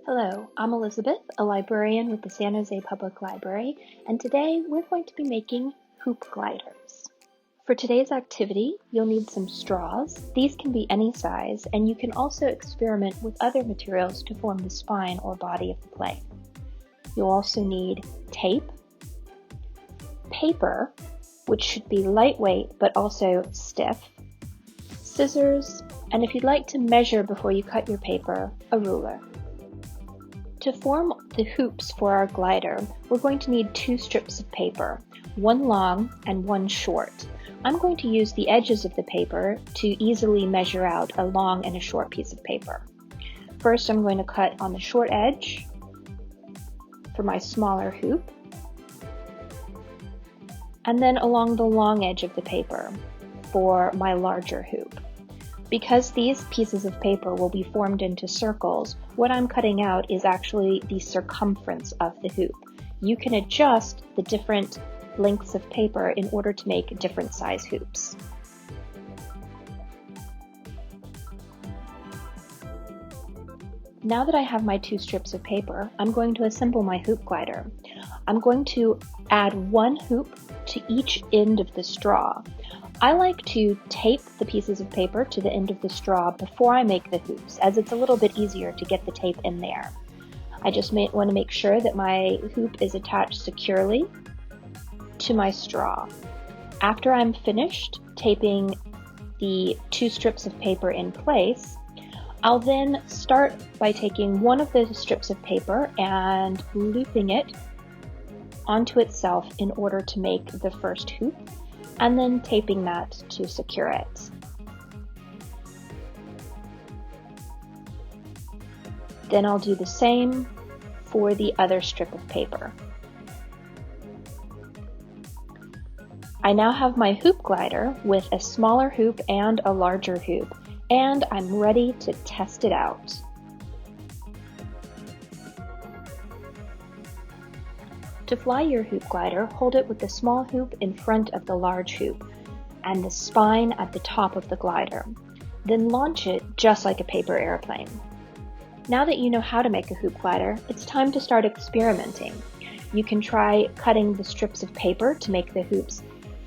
Hello, I'm Elizabeth, a librarian with the San José Public Library, and today we're going to be making hoop gliders. For today's activity, you'll need some straws. These can be any size, and you can also experiment with other materials to form the spine or body of the plane. You'll also need tape, paper, which should be lightweight but also stiff, scissors, and if you'd like to measure before you cut your paper, a ruler. To form the hoops for our glider, we're going to need 2 strips of paper, one long and one short. I'm going to use the edges of the paper to easily measure out a long and a short piece of paper. First, I'm going to cut on the short edge for my smaller hoop, and then along the long edge of the paper for my larger hoop. Because these pieces of paper will be formed into circles, what I'm cutting out is actually the circumference of the hoop. You can adjust the different lengths of paper in order to make different size hoops. Now that I have my 2 strips of paper, I'm going to assemble my hoop glider. I'm going to add 1 hoop to each end of the straw. I like to tape the pieces of paper to the end of the straw before I make the hoops, as it's a little bit easier to get the tape in there. I just want to make sure that my hoop is attached securely to my straw. After I'm finished taping the 2 strips of paper in place, I'll then start by taking one of those strips of paper and looping it onto itself in order to make the first hoop, and then taping that to secure it. Then I'll do the same for the other strip of paper. I now have my hoop glider with a smaller hoop and a larger hoop, and I'm ready to test it out. To fly your hoop glider, hold it with the small hoop in front of the large hoop and the spine at the top of the glider. Then launch it just like a paper airplane. Now that you know how to make a hoop glider, it's time to start experimenting. You can try cutting the strips of paper to make the hoops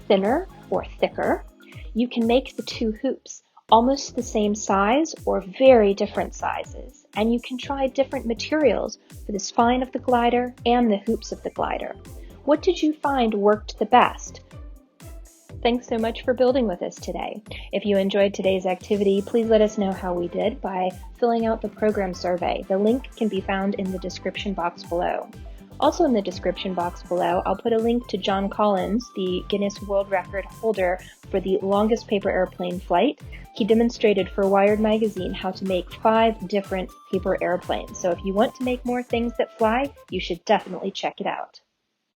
thinner or thicker. You can make the 2 hoops almost the same size or very different sizes, and you can try different materials for the spine of the glider and the hoops of the glider. What did you find worked the best? Thanks so much for building with us today. If you enjoyed today's activity, please let us know how we did by filling out the program survey. The link can be found in the description box below. Also in the description box below, I'll put a link to John Collins, the Guinness World Record holder for the longest paper airplane flight. He demonstrated for Wired magazine how to make 5 different paper airplanes. So if you want to make more things that fly, you should definitely check it out.